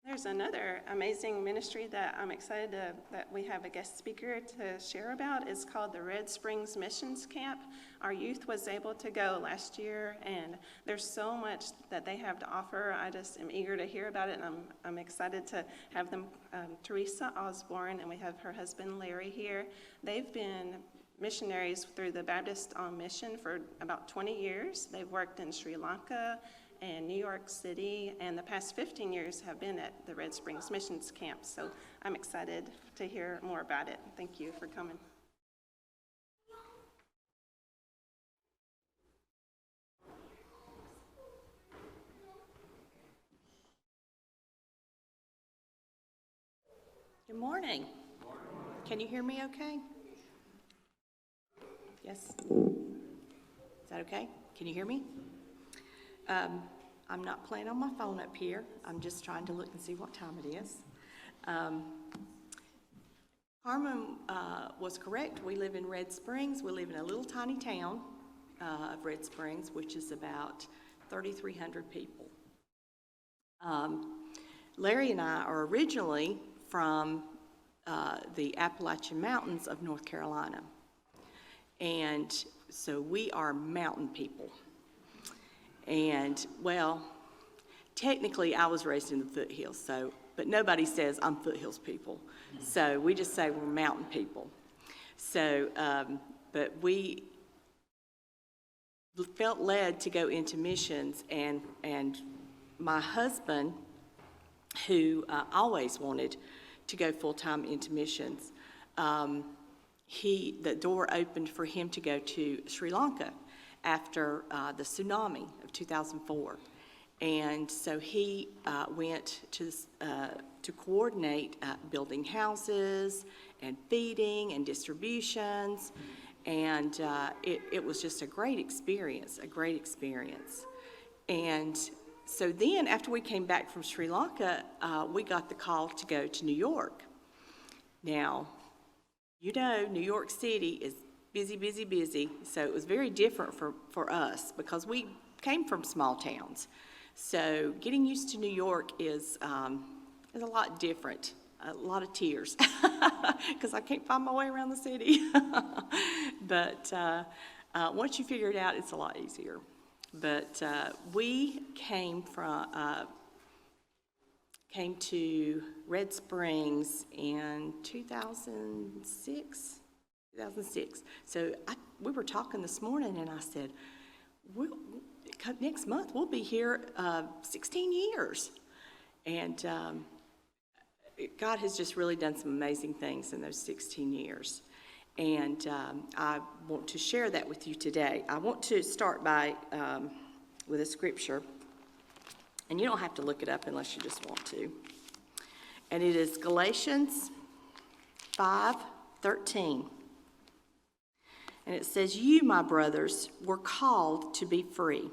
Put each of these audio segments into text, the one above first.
There's another amazing ministry that I'm excited that we have a guest speaker to share about. It's called the Red Springs Missions Camp. Our youth was able to go last year, and there's so much that they have to offer. I just am eager to hear about it, and I'm excited to have them, Teresa Osborne, and we have her husband Larry here. They've been missionaries through the Baptist on Mission for about 20 years. They've worked in Sri Lanka and New York City, and the past 15 years have been at the Red Springs Missions Camp. So I'm excited to hear more about it. Thank you for coming. Good morning. Can you hear me okay? Yes? Is that okay? Can you hear me? I'm not playing on my phone up here. I'm just trying to look and see what time it is. Harmon was correct. We live in Red Springs. We live in a little tiny town of Red Springs, which is about 3,300 people. Larry and I are originally from the Appalachian Mountains of North Carolina. And so we are mountain people. And, well, technically I was raised in the foothills, but nobody says I'm foothills people. So we just say we're mountain people. So, but we felt led to go into missions, and my husband, who always wanted to go full-time into missions, the door opened for him to go to Sri Lanka after the tsunami of 2004. And so he went to coordinate building houses and feeding and distributions. And it was just a great experience. And so then after we came back from Sri Lanka, we got the call to go to New York. Now, you know, New York City is busy. So it was very different for us because we came from small towns. So getting used to New York is a lot different. A lot of tears because I can't find my way around the city. But once you figure it out, it's a lot easier. But we came to Red Springs in 2006. So we were talking this morning, and I said, next month we'll be here 16 years. And God has just really done some amazing things in those 16 years. And I want to share that with you today. I want to start with a scripture. And you don't have to look it up unless you just want to. And it is Galatians 5:13. And it says, "You, my brothers, were called to be free,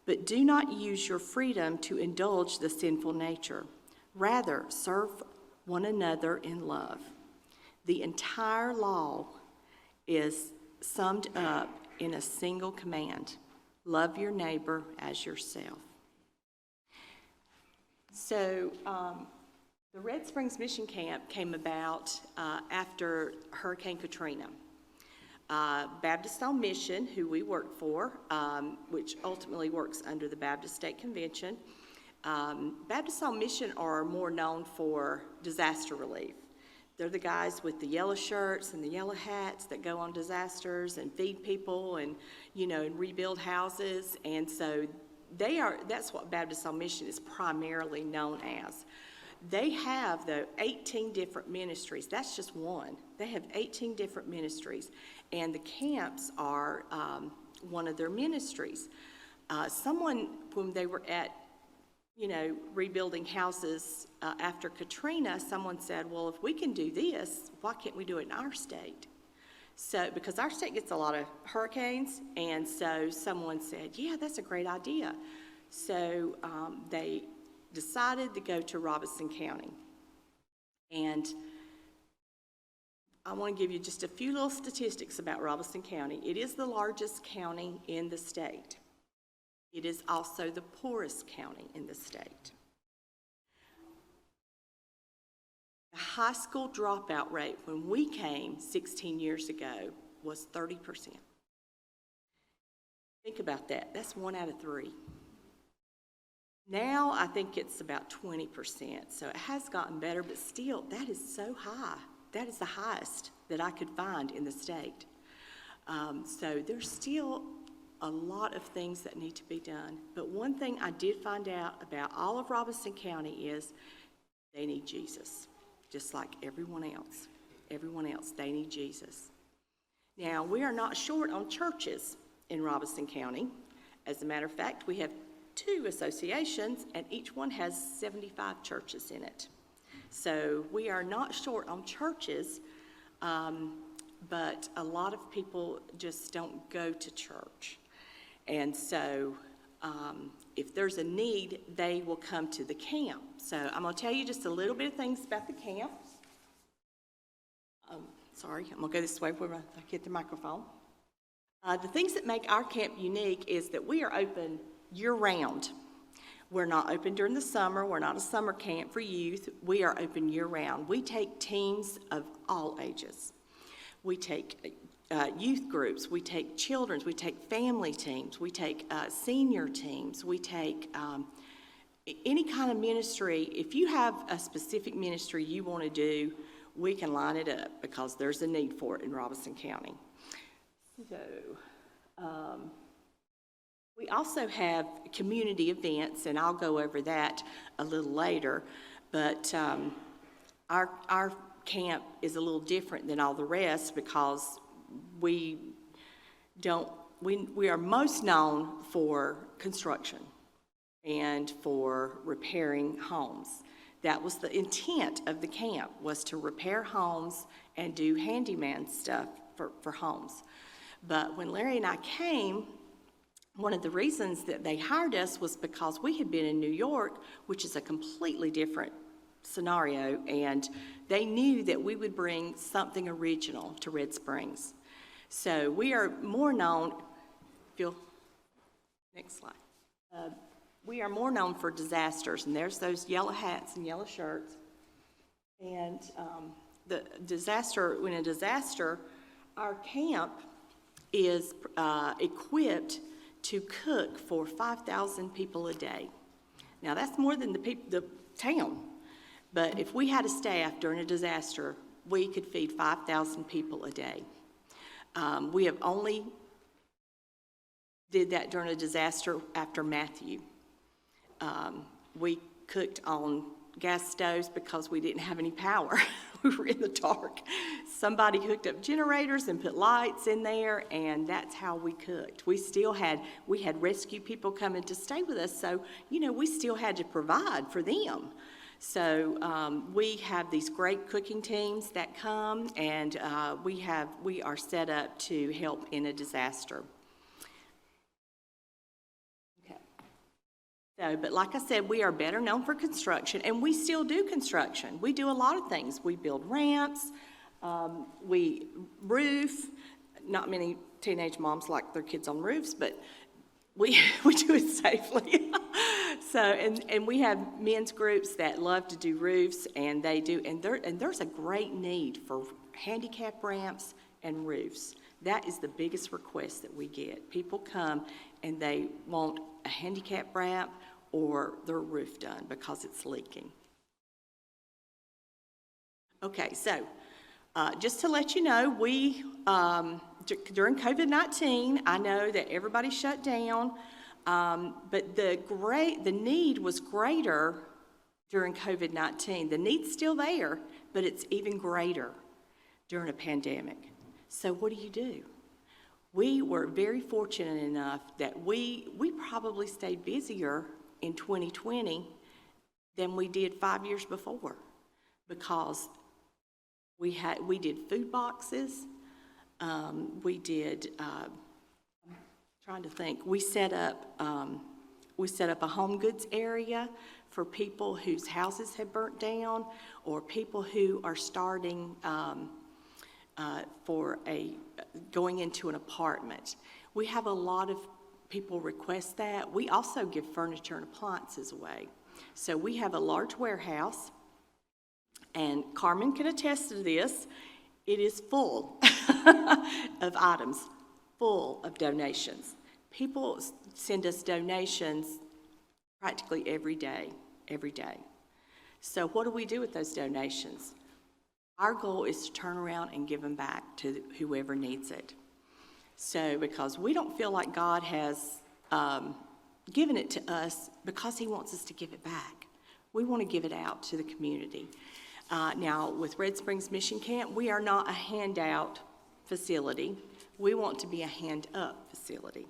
but do not use your freedom to indulge the sinful nature. Rather, serve one another in love." The entire law is summed up in a single command: love your neighbor as yourself. So the Red Springs Mission Camp came about after Hurricane Katrina. Baptist on Mission, who we work for, which ultimately works under the Baptist State Convention. Baptist on Mission are more known for disaster relief. They're the guys with the yellow shirts and the yellow hats that go on disasters and feed people and, and rebuild houses. And so that's what Baptist on Mission is primarily known as. They have, 18 different ministries. That's just one. They have 18 different ministries, and the camps are one of their ministries. Someone, when they were at, rebuilding houses after Katrina, someone said, well, if we can do this, why can't we do it in our state? So, because our state gets a lot of hurricanes, and so someone said, yeah, that's a great idea. So they decided to go to Robeson County. And I want to give you just a few little statistics about Robeson County. It is the largest county in the state. It is also the poorest county in the state. high school dropout rate when we came 16 years ago was 30%. Think about that. That's 1 out of 3. Now I think it's about 20%, so it has gotten better, but still, that is so high. That is the highest that I could find in the state. So there's still a lot of things that need to be done. But one thing I did find out about all of Robinson County is they need Jesus, just like everyone else. Everyone else, they need Jesus. Now, we are not short on churches in Robinson County. As a matter of fact, we have 2 associations, and each one has 75 churches in it. So we are not short on churches, but a lot of people just don't go to church. And so if there's a need, they will come to the camp. So I'm going to tell you just a little bit of things about the camp. Sorry, I'm going to go this way where I get the microphone. The things that make our camp unique is that we are open year-round. We're not open during the summer. We're not a summer camp for youth. We are open year-round. We take teams of all ages. We take youth groups. We take children's. We take family teams. We take senior teams. We take any kind of ministry. If you have a specific ministry you want to do, we can line it up because there's a need for it in Robinson County. So, we also have community events, and I'll go over that a little later, but our camp is a little different than all the rest because we are most known for construction and for repairing homes. That was the intent of the camp, was to repair homes and do handyman stuff for homes. But when Larry and I came, one of the reasons that they hired us was because we had been in New York, which is a completely different scenario, and they knew that we would bring something original to Red Springs. So we are more known, next slide. We are more known for disasters, and there's those yellow hats and yellow shirts. And when a disaster, our camp is equipped to cook for 5,000 people a day. Now that's more than the town, but if we had a staff during a disaster, we could feed 5,000 people a day. We have only did that during a disaster after Matthew. We cooked on gas stoves because we didn't have any power. We were in the dark. Somebody hooked up generators and put lights in there, and that's how we cooked. We had rescue people coming to stay with us, so, we still had to provide for them. So we have these great cooking teams that come, and we are set up to help in a disaster. But like I said, we are better known for construction, and we still do construction. We do a lot of things. We build ramps, we roof. Not many teenage moms like their kids on roofs, but we do it safely. And we have men's groups that love to do roofs, and they do. And there's a great need for handicap ramps and roofs. That is the biggest request that we get. People come and they want a handicap ramp or their roof done because it's leaking. Okay, so just to let you know, we, during COVID-19, I know that everybody shut down, but the need was greater during COVID-19. The need's still there, but it's even greater during a pandemic. So what do? We were very fortunate enough that we probably stayed busier in 2020 than we did 5 years before, because we did food boxes, we did, I'm trying to think, we set up a home goods area for people whose houses had burnt down, or people who are starting going into an apartment. We have a lot of people request that. We also give furniture and appliances away. So we have a large warehouse And Carmen can attest to this. It is full of items, full of donations. People send us donations practically every day. So what do we do with those donations? Our goal is to turn around and give them back to whoever needs it. So because we don't feel like God has given it to us because he wants us to give it back. We want to give it out to the community. Now, with Red Springs Mission Camp, we are not a handout facility. We want to be a hand-up facility.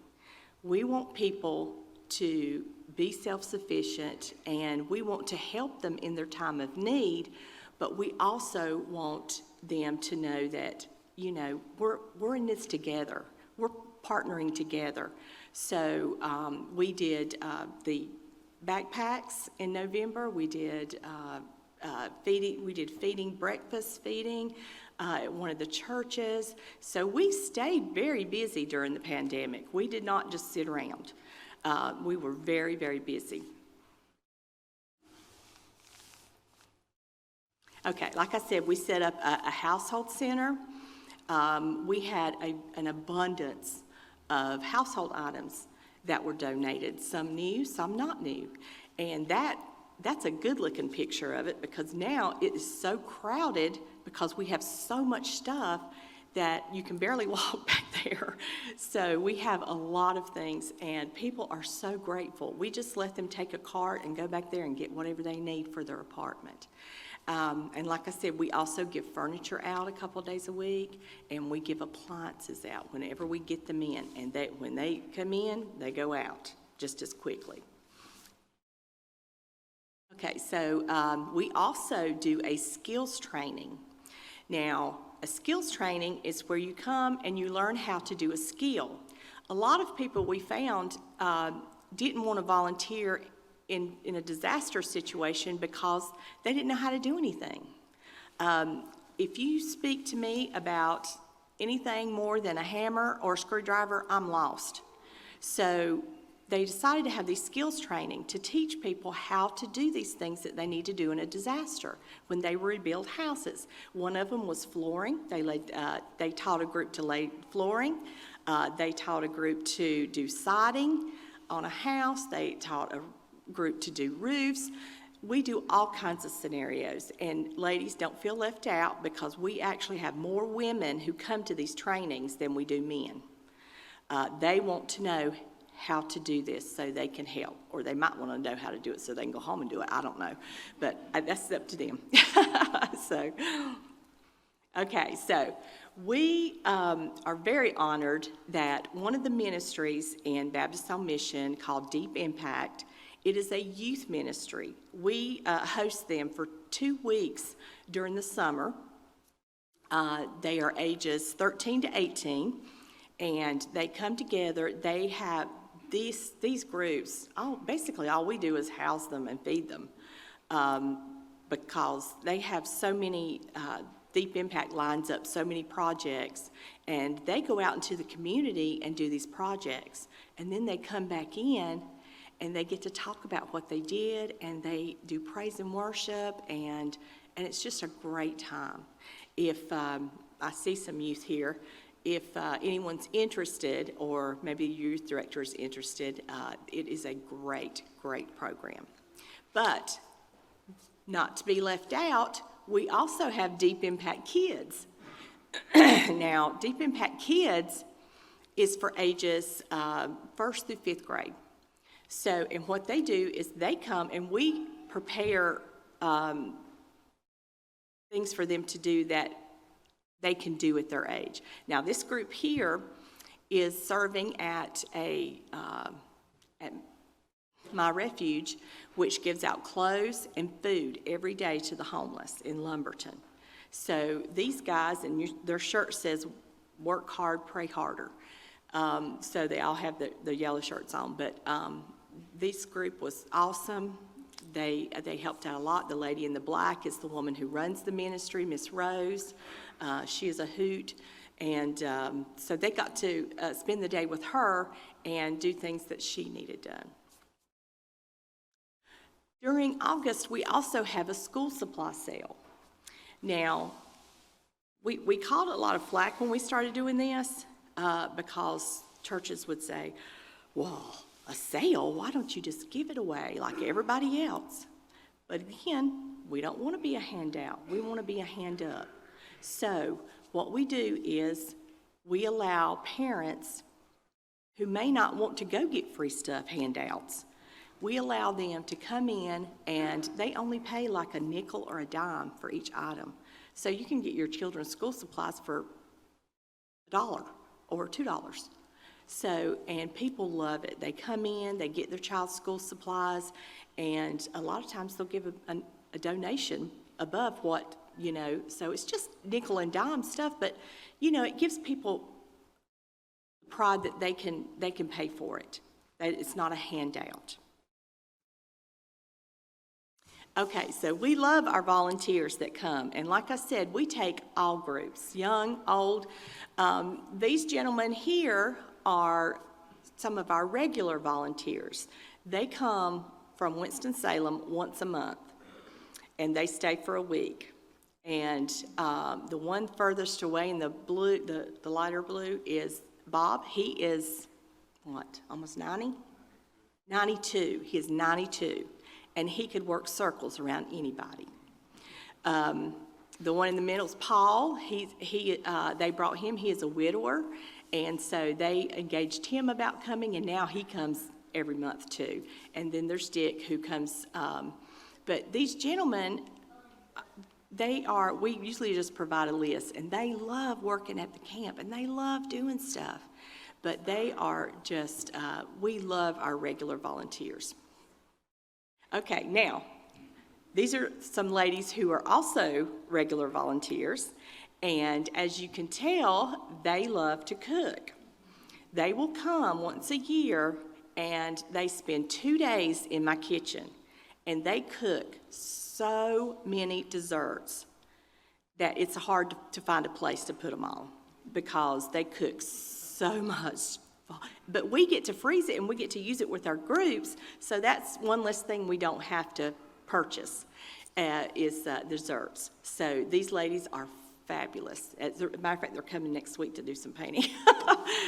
We want people to be self-sufficient, and we want to help them in their time of need, but we also want them to know that, you know, we're in this together. We're partnering together. So we did the backpacks in November. We did feeding, breakfast feeding at one of the churches. So we stayed very busy during the pandemic. We did not just sit around. We were very, very busy. Okay, like I said, we set up a household center. We had an abundance of household items that were donated, some new, some not new. And that's a good-looking picture of it, because now it is so crowded because we have so much stuff that you can barely walk back there. So we have a lot of things, and people are so grateful. We just let them take a cart and go back there and get whatever they need for their apartment. And like I said, we also give furniture out a couple of days a week, and we give appliances out whenever we get them in. And when they come in, they go out just as quickly. Okay, so we also do a skills training. Now, a skills training is where you come and you learn how to do a skill. A lot of people we found didn't want to volunteer in a disaster situation because they didn't know how to do anything. If you speak to me about anything more than a hammer or a screwdriver, I'm lost. So they decided to have these skills training to teach people how to do these things that they need to do in a disaster when they rebuild houses. One of them was flooring. They taught a group to lay flooring. They taught a group to do siding on a house. They taught a group to do roofs. We do all kinds of scenarios, and ladies, don't feel left out, because we actually have more women who come to these trainings than we do men. They want to know how to do this so they can help, or they might want to know how to do it so they can go home and do it. I don't know, but that's up to them. So we are very honored that one of the ministries in Baptist Home Mission, called Deep Impact, it is a youth ministry. We host them for 2 weeks during the summer. They are ages 13 to 18, and they come together. They have these groups. Basically all we do is house them and feed them, because they have so many, Deep Impact lines up so many projects, and they go out into the community and do these projects, and then they come back in and they get to talk about what they did, and they do praise and worship, and it's just a great time. If I see some youth here, if anyone's interested, or maybe the youth director is interested, it is a great, great program. But not to be left out, we also have Deep Impact Kids. Now, Deep Impact Kids is for ages 1st through 5th grade. So, and what they do is they come and we prepare things for them to do that they can do at their age. Now, this group here is serving at at My Refuge, which gives out clothes and food every day to the homeless in Lumberton. So these guys, and their shirt says, "Work hard, pray harder." So they all have the yellow shirts on, but this group was awesome. They helped out a lot. The lady in the black is the woman who runs the ministry, Miss Rose. She is a hoot. And so they got to spend the day with her and do things that she needed done. During August, we also have a school supply sale. Now, we caught a lot of flack when we started doing this because churches would say, well, a sale, why don't you just give it away like everybody else? But again, we don't want to be a handout. We want to be a hand up. So what we do is we allow parents who may not want to go get free stuff handouts. We allow them to come in and they only pay like a nickel or a dime for each item. So you can get your children's school supplies for $1 or $2. So, and people love it. They come in, they get their child's school supplies, and a lot of times they'll give a donation above what, so it's just nickel and dime stuff, but, it gives people pride that they can pay for it, that it's not a handout. Okay, so we love our volunteers that come, and like I said, we take all groups, young, old. These gentlemen here are some of our regular volunteers. They come from Winston-Salem once a month, and they stay for a week. And the one furthest away in the blue, the lighter blue, is Bob. He is, almost 90? 92. He is 92. And he could work circles around anybody. The one in the middle is Paul. They brought him. He is a widower, and so they engaged him about coming, and now he comes every month too. And then there's Dick, who comes. But these gentlemen, we usually just provide a list, and they love working at the camp, and they love doing stuff. But they are just, we love our regular volunteers. Okay, now, these are some ladies who are also regular volunteers, and as you can tell, they love to cook. They will come once a year, and they spend 2 days in my kitchen, and they cook so many desserts that it's hard to find a place to put them all because they cook so much. But we get to freeze it and we get to use it with our groups, so that's one less thing we don't have to purchase is desserts. So these ladies are fabulous. As a matter of fact, they're coming next week to do some painting.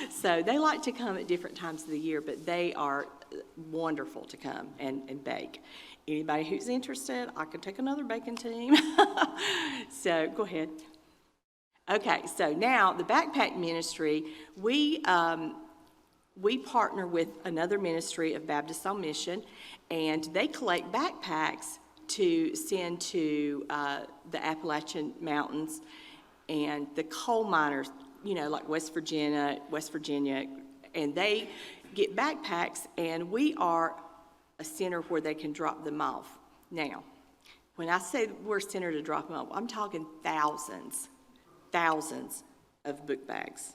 So they like to come at different times of the year, but they are wonderful to come and bake. Anybody who's interested, I could take another baking team. So go ahead. Okay, so now the backpack ministry, we partner with another ministry of Baptist on Mission, and they collect backpacks to send to the Appalachian Mountains and the coal miners, like West Virginia, and they get backpacks, and we are a center where they can drop them off. Now, when I say we're a center to drop them off, I'm talking thousands of book bags.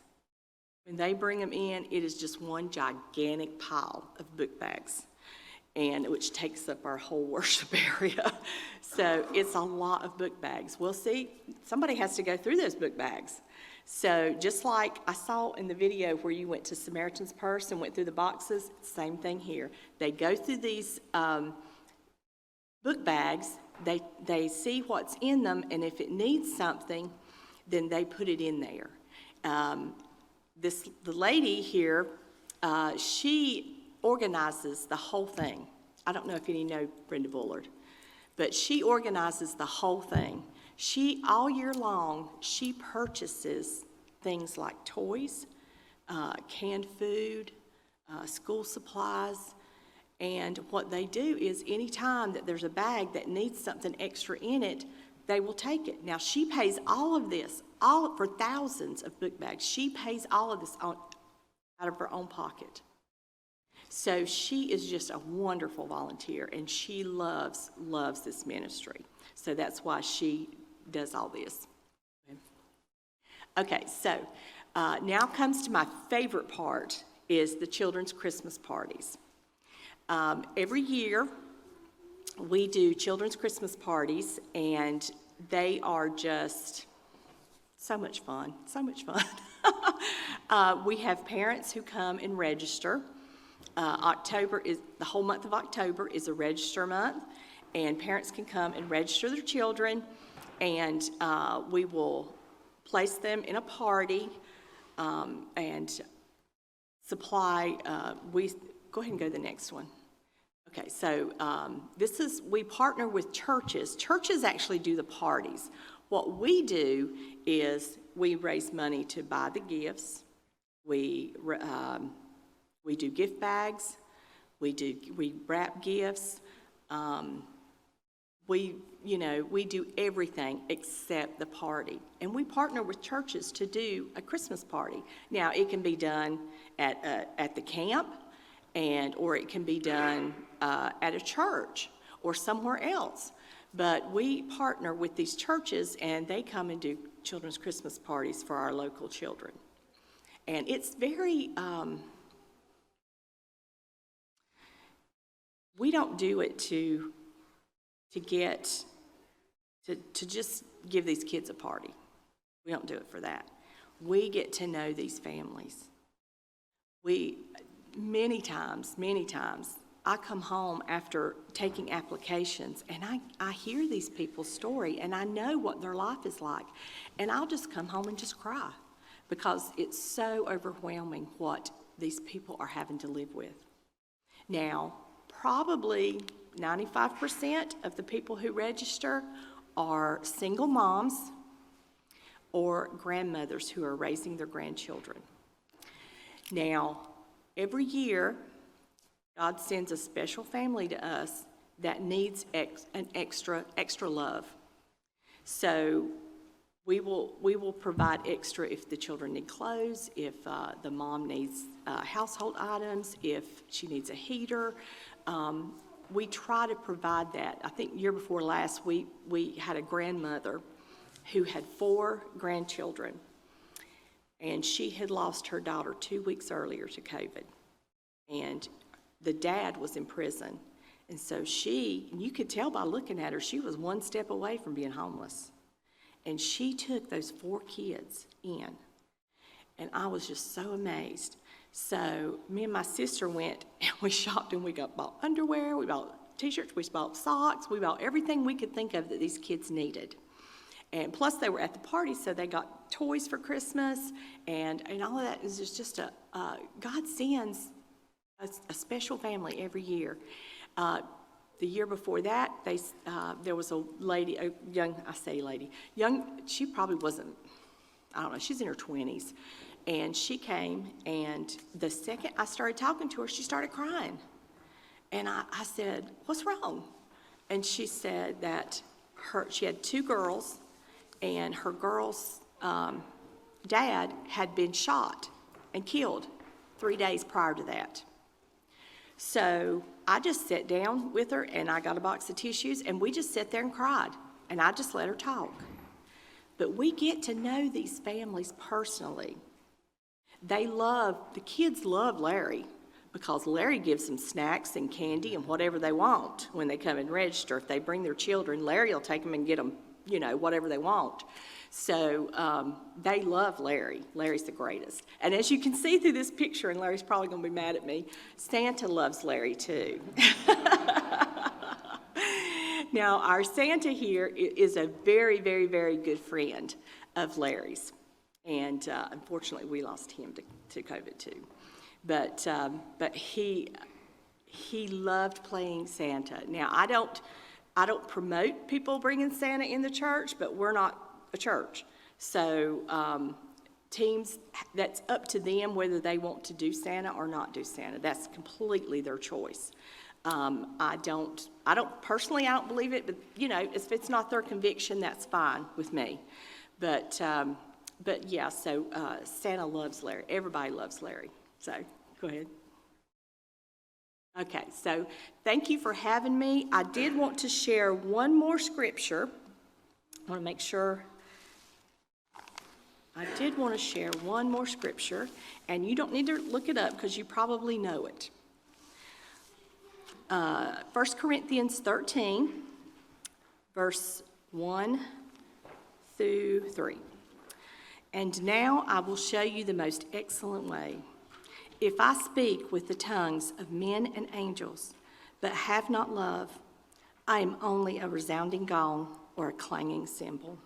When they bring them in, it is just one gigantic pile of book bags, and which takes up our whole worship area. So it's a lot of book bags. We'll see, somebody has to go through those book bags. So just like I saw in the video where you went to Samaritan's Purse and went through the boxes, same thing here. They go through these book bags, they see what's in them, and if it needs something, then they put it in there. The lady here, she organizes the whole thing. I don't know if any know Brenda Bullard, but she organizes the whole thing. All year long, she purchases things like toys, canned food, school supplies, and what they do is anytime that there's a bag that needs something extra in it, they will take it. Now, she pays all of this, for thousands of book bags. She pays all of this out of her own pocket. So she is just a wonderful volunteer, and she loves this ministry. So that's why she does all this. Okay, so now comes to my favorite part, is the children's Christmas parties. Every year, we do children's Christmas parties, and they are just so much fun. We have parents who come and register. The whole month of October is a register month, and parents can come and register their children, And we will place them in a party and supply, go ahead and go to the next one. Okay, so we partner with churches. Churches actually do the parties. What we do is we raise money to buy the gifts. We do gift bags. We wrap gifts. We do everything except the party. And we partner with churches to do a Christmas party. Now, it can be done at the camp, or it can be done at a church or somewhere else. But we partner with these churches, and they come and do children's Christmas parties for our local children. And it's very, we don't do it to just give these kids a party. We don't do it for that. We get to know these families. Many times, I come home after taking applications, and I hear these people's story, and I know what their life is like. And I'll just come home and just cry because it's so overwhelming what these people are having to live with. Now, probably 95% of the people who register are single moms or grandmothers who are raising their grandchildren. Now, every year, God sends a special family to us that needs an extra love. So we will provide extra if the children need clothes, if the mom needs household items, if she needs a heater. We try to provide that. I think year before last, we had a grandmother who had 4 grandchildren, and she had lost her daughter 2 weeks earlier to COVID. And the dad was in prison. And so you could tell by looking at her, she was one step away from being homeless. And she took those 4 kids in. And I was just so amazed. So me and my sister went and we shopped, and we bought underwear, we bought t-shirts, we bought socks, we bought everything we could think of that these kids needed. And plus they were at the party, so they got toys for Christmas, and all of that is just God sends a special family every year. The year before that, there was a lady, she probably wasn't, I don't know, she's in her 20s. And she came, and the second I started talking to her, she started crying. And I said, "What's wrong?" And she said that she had 2 girls, and her girls' dad had been shot and killed 3 days prior to that. So I just sat down with her, and I got a box of tissues, and we just sat there and cried, and I just let her talk. But we get to know these families personally. The kids love Larry because Larry gives them snacks and candy and whatever they want when they come and register. If they bring their children, Larry will take them and get them, whatever they want. So they love Larry. Larry's the greatest. And as you can see through this picture, and Larry's probably going to be mad at me, Santa loves Larry too. Now, our Santa here is a very, very, very good friend of Larry's. And unfortunately, we lost him to COVID too. But he loved playing Santa. Now, I don't promote people bringing Santa in the church, but we're not a church. So teams, that's up to them whether they want to do Santa or not do Santa. That's completely their choice. I don't believe it, but if it's not their conviction, that's fine with me. But yeah, so Santa loves Larry. Everybody loves Larry. So go ahead. Okay, so thank you for having me. I did want to share one more scripture. I want to make sure. I did want to share one more scripture, and you don't need to look it up because you probably know it. 1 Corinthians 13, verse 1 through 3. And now I will show you the most excellent way. If I speak with the tongues of men and angels, but have not love, I am only a resounding gong or a clanging cymbal.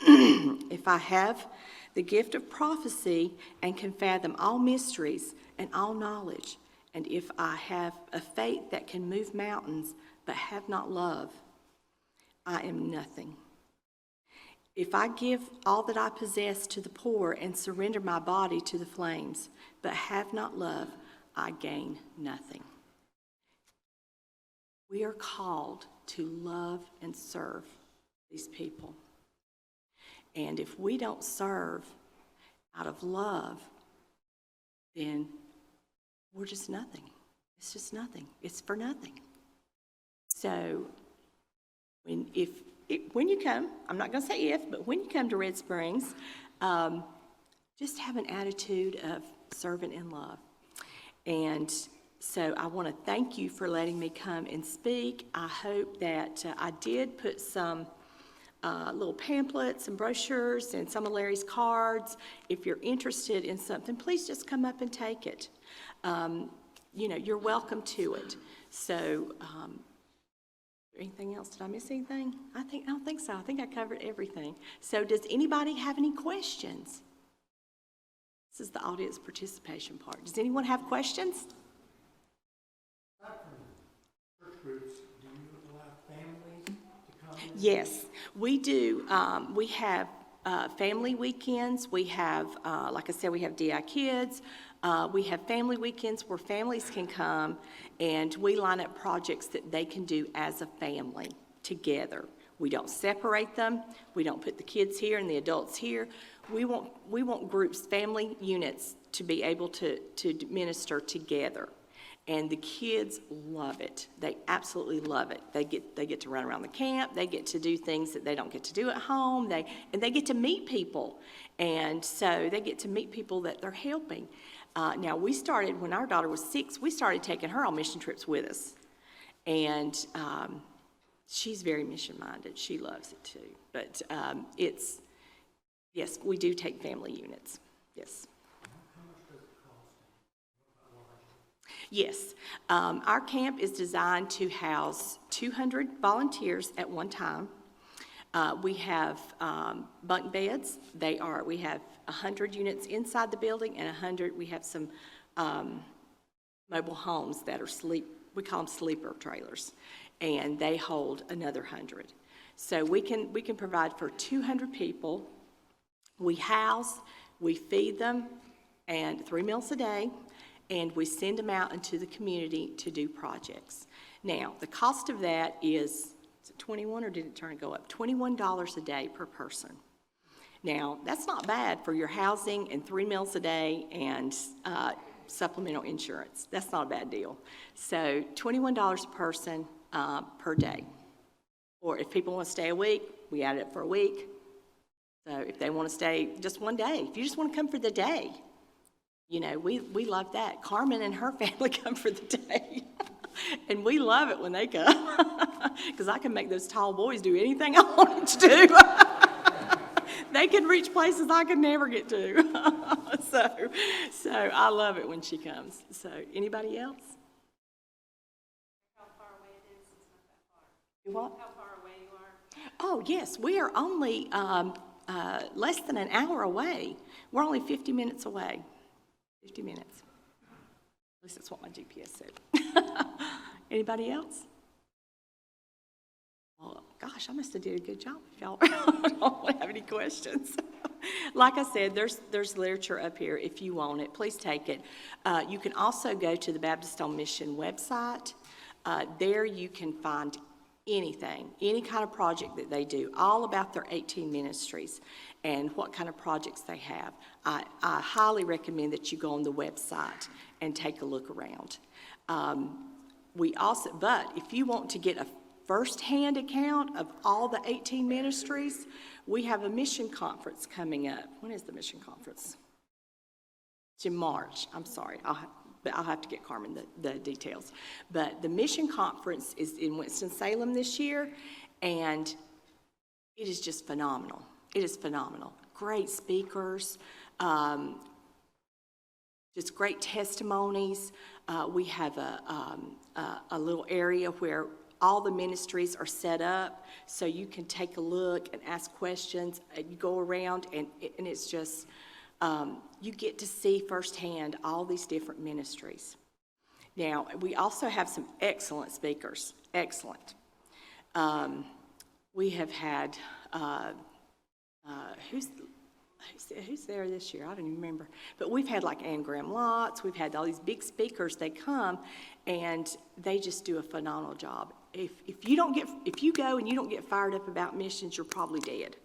If I have the gift of prophecy and can fathom all mysteries and all knowledge, and if I have a faith that can move mountains but have not love, I am nothing. If I give all that I possess to the poor and surrender my body to the flames, but have not love, I gain nothing. We are called to love and serve these people. And if we don't serve out of love, then we're just nothing. It's just nothing. It's for nothing. So when you come, I'm not going to say if, but when you come to Red Springs, just have an attitude of serving in love. And so I want to thank you for letting me come and speak. I hope that I did put some little pamphlets and brochures and some of Larry's cards. If you're interested in something, please just come up and take it. You're welcome to it. So, anything else? Did I miss anything? I don't think so. I think I covered everything. So does anybody have any questions? This is the audience participation part. Does anyone have questions? Church groups, do you allow families to come in? Yes, we do. We have family weekends. We have, like I said, we have DI Kids. We have family weekends where families can come, and we line up projects that they can do as a family together. We don't separate them. We don't put the kids here and the adults here. We want groups, family units, to be able to minister together. And the kids love it. They absolutely love it. They get to run around the camp. They get to do things that they don't get to do at home. And they get to meet people. And so they get to meet people that they're helping. Now, we started, when our daughter was 6, we started taking her on mission trips with us. And she's very mission-minded. She loves it too. But yes, we do take family units. Yes. Yes. Our camp is designed to house 200 volunteers at one time. We have bunk beds. We have 100 units inside the building, and we have some mobile homes that are we call them sleeper trailers, and they hold another 100. So we can provide for 200 people. We house, we feed them, and 3 meals a day, and we send them out into the community to do projects. Now, the cost of that is it 21 or did it turn and go up? $21 a day per person. Now, that's not bad for your housing and 3 meals a day and supplemental insurance. That's not a bad deal. So $21 a person per day. Or if people want to stay a week, we add it up for a week. So if they want to stay just one day, if you just want to come for the day, we love that. Carmen and her family come for the day. And we love it when they come. Because I can make those tall boys do anything I want them to do. They can reach places I could never get to. So I love it when she comes. So anybody else? How far away it is? It's not that far. You what? How far away you are? Oh, yes. We are only less than an hour away. We're only 50 minutes away. 50 minutes. At least that's what my GPS said. Anybody else? Well, gosh, I must have did a good job if y'all don't have any questions. Like I said, there's literature up here. If you want it, please take it. You can also go to the Baptist on Mission website. There you can find anything, any kind of project that they do, all about their 18 ministries and what kind of projects they have. I highly recommend that you go on the website and take a look around. But if you want to get a first-hand account of all the 18 ministries, we have a mission conference coming up. When is the mission conference? It's in March. I'm sorry. I'll have to get Carmen the details. But the mission conference is in Winston-Salem this year, and it is just phenomenal. It is phenomenal. Great speakers, just great testimonies. We have a little area where all the ministries are set up, so you can take a look and ask questions, and you go around, and it's just, you get to see firsthand all these different ministries. Now, we also have some excellent speakers, excellent. We have had, who's there this year? I don't even remember. But we've had like Ann Graham Lotz, we've had all these big speakers. They come and they just do a phenomenal job. If you go and you don't get fired up about missions, you're probably dead.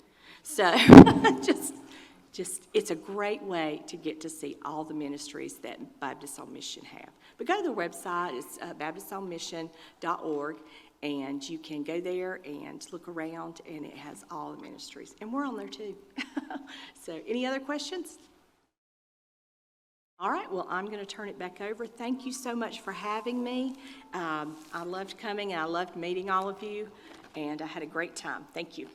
So just it's a great way to get to see all the ministries that Baptist on Mission have. But go to their website, it's baptistonmission.org, and you can go there and look around, and it has all the ministries. And we're on there too. So any other questions? All right, well, I'm going to turn it back over. Thank you so much for having me. I loved coming, and I loved meeting all of you, and I had a great time. Thank you.